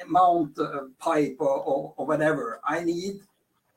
mount a pipe or whatever, I need,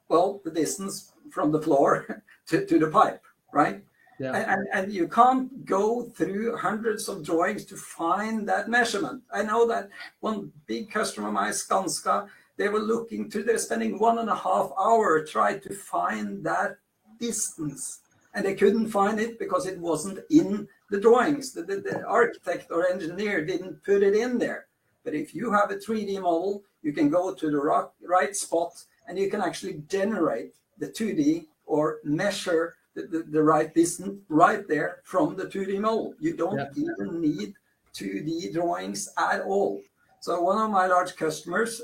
the distance from the floor to the pipe, right? Yeah. And you can't go through hundreds of drawings to find that measurement. I know that one big customer of mine, Skanska, they're spending 1.5 hours trying to find that distance. And they couldn't find it because it wasn't in the drawings. The architect or engineer didn't put it in there. But if you have a 3D model, you can go to the right spot and you can actually generate the 2D or measure the right distance right there from the 2D model. You don't even need 2D drawings at all. So one of my large customers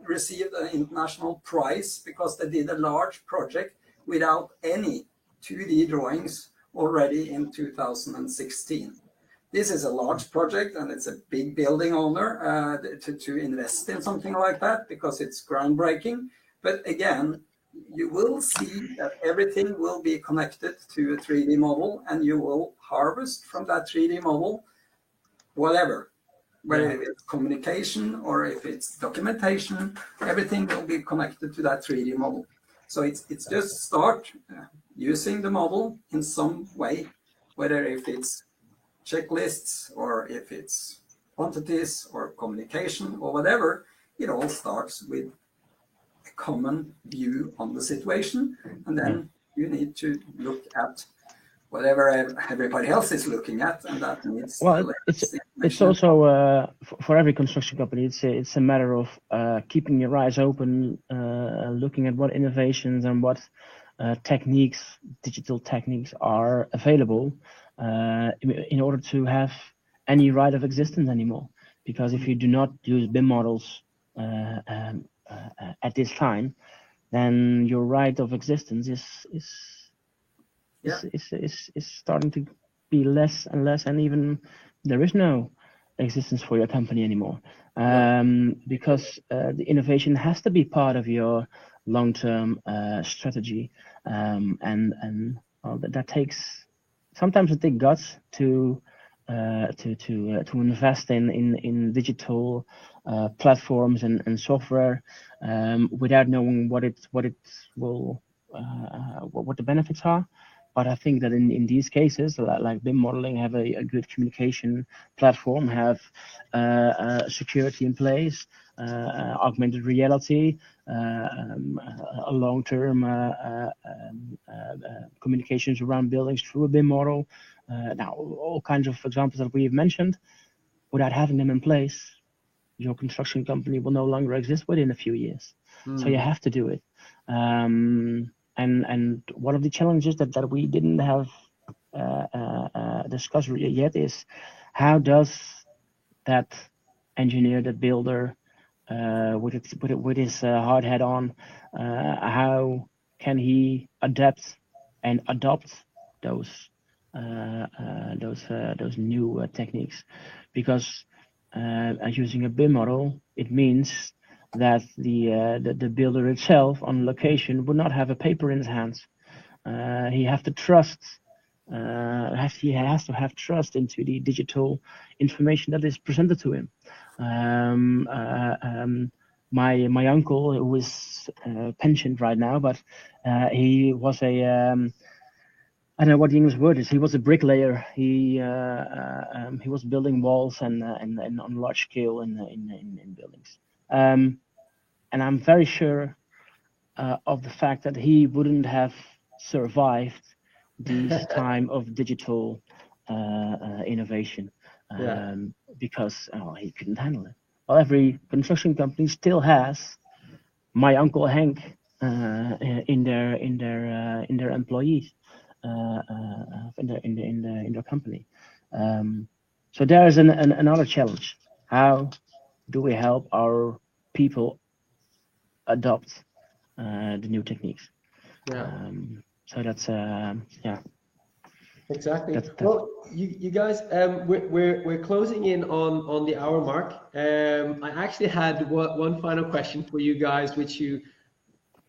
received an international prize because they did a large project without any 2D drawings already in 2016. This is a large project and it's a big building owner to invest in something like that because it's groundbreaking. But again, you will see that everything will be connected to a 3D model, and you will harvest from that 3D model whatever, whether it's communication or if it's documentation, everything will be connected to that 3D model. So it's just start using the model in some way, whether if it's checklists or if it's quantities or communication or whatever. It all starts with a common view on the situation, and then you need to look at whatever everybody else is looking at, and that needs. Well, it's also for every construction company. It's a matter of keeping your eyes open, looking at what innovations and what techniques, digital techniques, are available in order to have any right of existence anymore. Because if you do not use BIM models at this time, then your right of existence is starting to be less and less, and even there is no existence for your company anymore, because the innovation has to be part of your long-term strategy, and that takes, sometimes it takes guts to invest in digital platforms and software without knowing what the benefits are. But I think that in these cases, like BIM modeling, have a good communication platform, have security in place, augmented reality, a long-term communications around buildings through a BIM model. Now, all kinds of examples that we've mentioned, without having them in place, your construction company will no longer exist within a few years. So you have to do it. And one of the challenges that we didn't have discussed yet is, how does that engineer, that builder, with his hard hat on, how can he adapt and adopt those new techniques? Because using a BIM model, it means that the builder itself on location would not have a paper in his hands. He has to have trust into the digital information that is presented to him. My uncle, who is pensioned right now, but he was a I don't know what the English word is. He was a bricklayer. He was building walls and on large scale in buildings. And I'm very sure of the fact that he wouldn't have survived this time of digital innovation, because he couldn't handle it. Well, every construction company still has my Uncle Henk in their employees, in their company. So there is another challenge. How do we help our people adopt the new techniques? So that's Exactly. Well, you guys, we're closing in on the hour mark. I actually had one final question for you guys, which you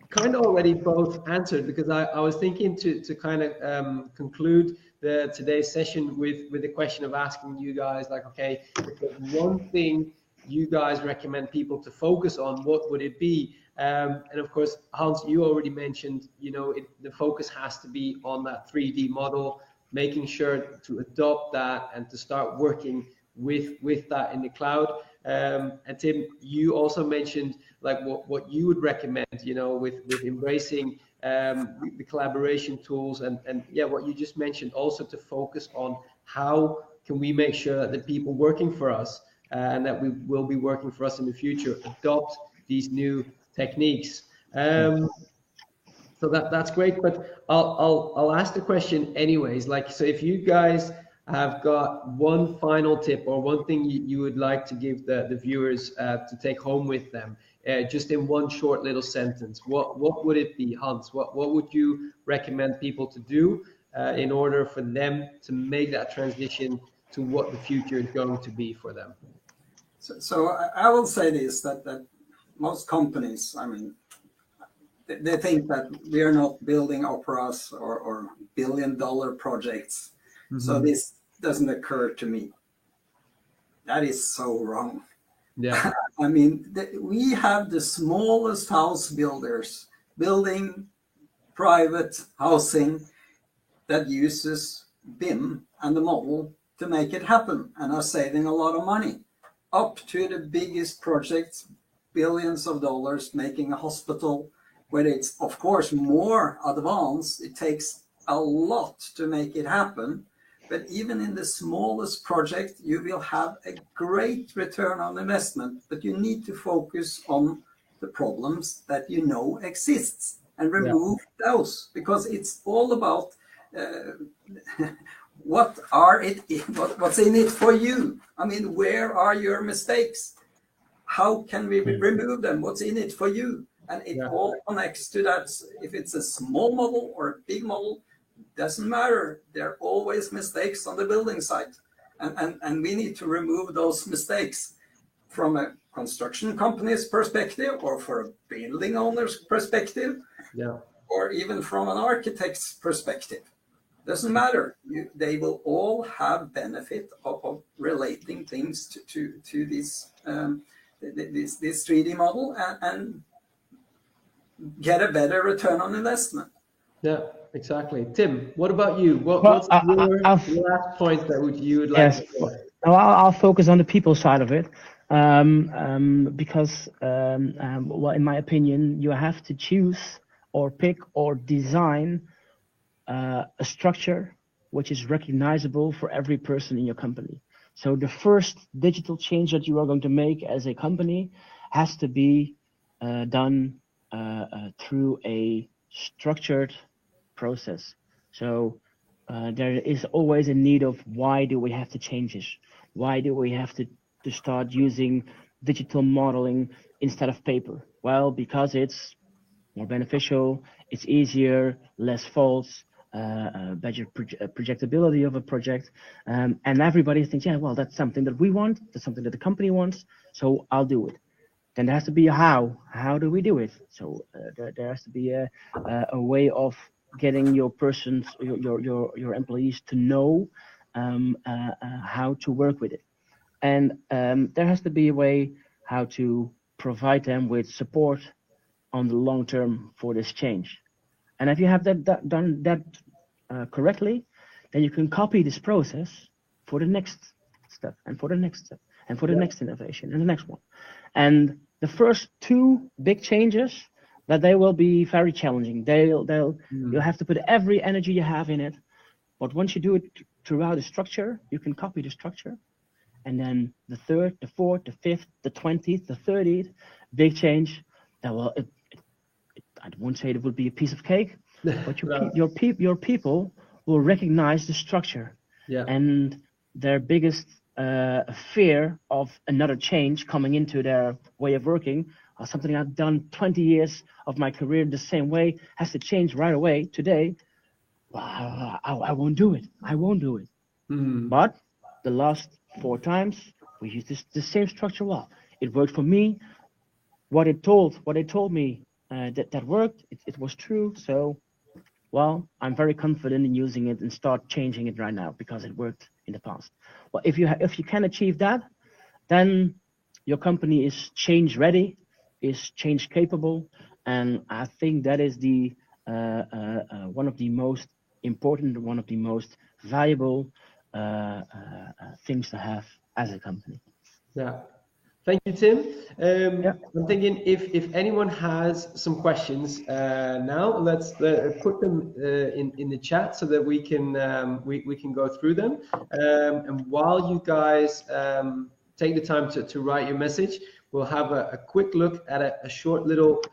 kind of already both answered, because I was thinking to kind of conclude today's session with the question of asking you guys, like, okay, if there's one thing you guys recommend people to focus on, what would it be? And of course, Hans, you already mentioned, the focus has to be on that 3D model, making sure to adopt that and to start working with that in the cloud. And Tim, you also mentioned like what you would recommend, with embracing the collaboration tools, and what you just mentioned, also to focus on how can we make sure that the people working for us and that we will be working for us in the future adopt these new techniques. So that's great, but I'll ask the question anyways. Like, so if you guys have got one final tip or one thing you would like to give the viewers to take home with them, just in one short little sentence, what would it be, Hans? What would you recommend people to do in order for them to make that transition to what the future is going to be for them? So I will say this, that most companies, they think that we are not building operas or billion-dollar projects. Mm-hmm. So this doesn't occur to me. That is so wrong. Yeah. I mean, we have the smallest house builders building private housing that uses BIM and the model to make it happen and are saving a lot of money, up to the biggest projects, billions of dollars, making a hospital where it's, of course, more advanced. It takes a lot to make it happen. But even in the smallest project, you will have a great return on investment, but you need to focus on the problems that you know exists and remove those, because it's all about what's in it for you. I mean, where are your mistakes? How can we remove them? What's in it for you? And it all connects to that. If it's a small model or a big model, doesn't matter. There are always mistakes on the building site. And we need to remove those mistakes from a construction company's perspective, or for a building owner's perspective, or even from an architect's perspective. Doesn't matter. They will all have benefit of relating things to this 3D model and get a better return on investment. Yeah, exactly. Tim, what about you? What's your last point that you would like to share? I'll focus on the people side of it, because, well, in my opinion, you have to choose or pick or design a structure which is recognizable for every person in your company. So the first digital change that you are going to make as a company has to be done through a structured process. So there is always a need of, why do we have to change this? Why do we have to start using digital modeling instead of paper? Well, because it's more beneficial, it's easier, less faults, better projectability of a project, and everybody thinks, yeah, well, that's something that we want, that's something that the company wants, so I'll do it. Then there has to be a how. How do we do it? So there has to be a way of getting your employees to know how to work with it, and there has to be a way how to provide them with support on the long term for this change. And if you have done that correctly, then you can copy this process for the next step, and for the next step, and for the next innovation, and the next one. And the first two big changes, that they will be very challenging. You'll have to put every energy you have in it. But once you do it throughout the structure, you can copy the structure. And then the third, the fourth, the fifth, the 20th, the 30th big change, that will, I won't say it would be a piece of cake, but your people will recognize the structure. And their biggest fear of another change coming into their way of working, or something I've done 20 years of my career the same way, has to change right away today. Well, I won't do it. I won't do it. But the last 4 times we used the same structure. Well, it worked for me. What it told me that worked. It was true. So, well, I'm very confident in using it and start changing it right now because it worked in the past. Well, if you can achieve that, then your company is change ready, is change capable, and I think that is the one of the most important, one of the most valuable things to have as a company. Yeah. Thank you, Tim. I'm thinking if anyone has some questions now, let's put them in the chat so that we can go through them. And while you guys take the time to write your message, we'll have a quick look at a short little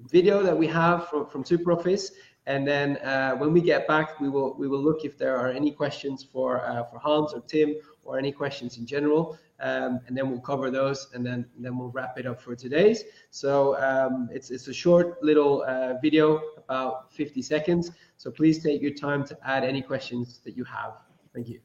video that we have from SuperOffice. And then when we get back, we will look if there are any questions for Hans or Tim, or any questions in general, and then we'll cover those, and then we'll wrap it up for today's. So it's a short little video, about 50 seconds. So please take your time to add any questions that you have. Thank you.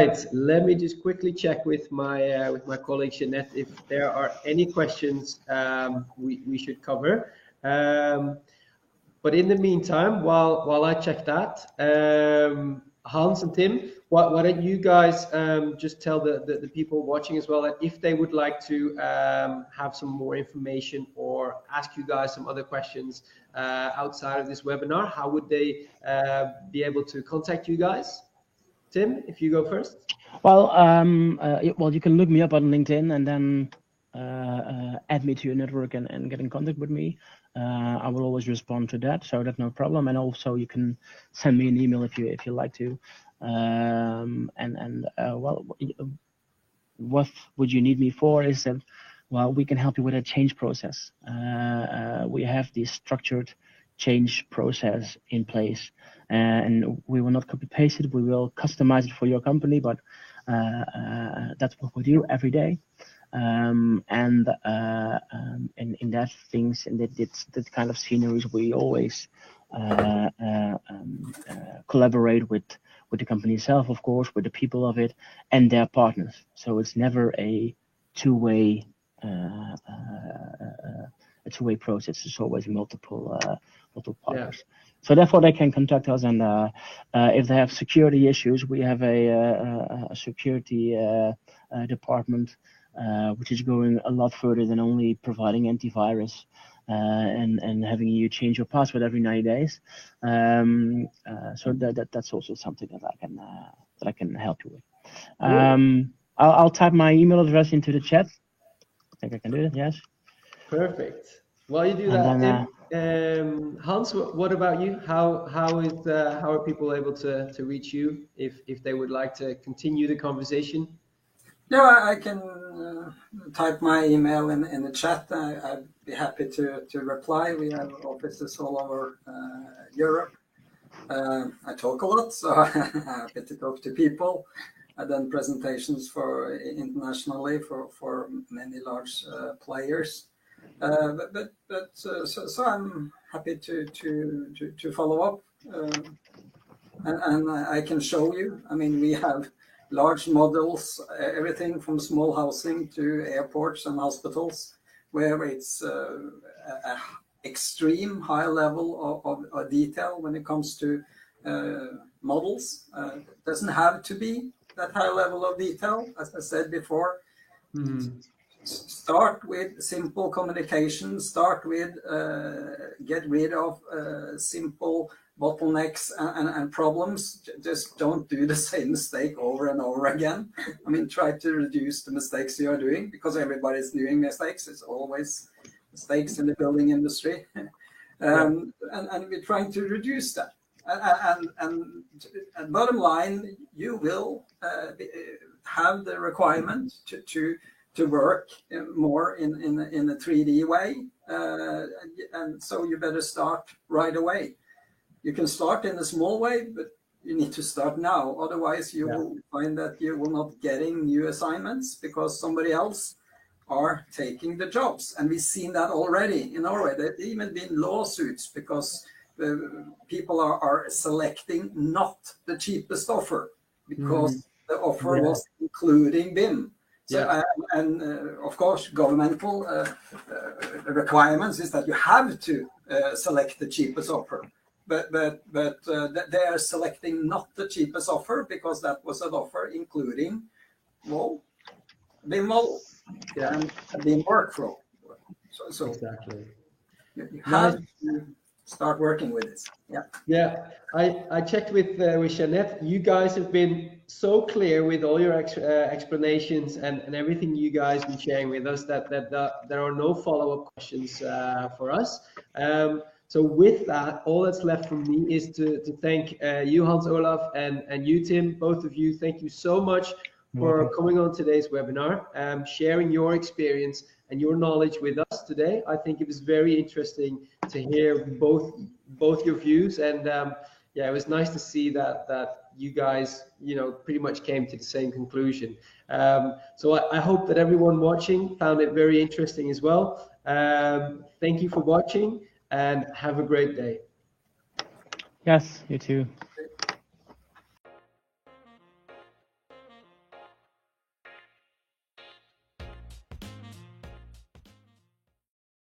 right, let me just quickly check with my colleague Jeanette if there are any questions we should cover. But in the meantime, while I check that, Hans and Tim, why don't you guys just tell the people watching as well that if they would like to have some more information or ask you guys some other questions outside of this webinar, how would they be able to contact you guys? Tim, if you go first. Well, you can look me up on LinkedIn and then add me to your network and get in contact with me. I will always respond to that, so that's no problem. And also, you can send me an email if you like to. What would you need me for? Is that, well, we can help you with a change process. We have this structured change process in place, and we will not copy paste it. We will customize it for your company, but that's what we do every day. In that things and that kind of sceneries, we always collaborate with the company itself, of course, with the people of it and their partners. So it's never a two-way process. It's always multiple partners. Yeah. So therefore, they can contact us, and if they have security issues, we have a security department. Which is going a lot further than only providing antivirus and having you change your password every 90 days. So that's also something that I can help you with. I'll type my email address into the chat. I think I can do it. Yes. Perfect. While you do that, Hans, what about you? How are people able to reach you if they would like to continue the conversation? Yeah, I can type my email in the chat. I'd be happy to reply. We have offices all over Europe. I talk a lot, so I'm happy to talk to people. I've done presentations for internationally for many large players. So I'm happy to follow up, and I can show you. I mean, we have large models, everything from small housing to airports and hospitals, where it's an extreme high level of detail when it comes to models. It doesn't have to be that high level of detail, as I said before. Mm-hmm. Start with simple communication, start with get rid of simple bottlenecks and problems. Just don't do the same mistake over and over again. I mean, try to reduce the mistakes you are doing, because everybody's doing mistakes. It's always mistakes in the building industry. And we're trying to reduce that. And bottom line, you will have the requirement to work more in a 3D way. And so you better start right away. You can start in a small way, but you need to start now. Otherwise, you will find that you will not getting new assignments because somebody else are taking the jobs. And we've seen that already in Norway. There have even been lawsuits because people are selecting not the cheapest offer because the offer was including BIM. So, of course, governmental requirements is that you have to select the cheapest offer. But they are selecting not the cheapest offer because that was an offer including BIM model and BIM workflow. So exactly. You have to start working with this. Yeah. I checked with Jeanette. You guys have been so clear with all your explanations and everything you guys have been sharing with us that there are no follow-up questions for us. So with that, all that's left for me is to thank you, Hans Olav, and you, Tim, both of you. Thank you so much for coming on today's webinar, sharing your experience and your knowledge with us today. I think it was very interesting to hear both your views, and it was nice to see that you guys, pretty much came to the same conclusion. So I hope that everyone watching found it very interesting as well. Thank you for watching, and have a great day. Yes, you too.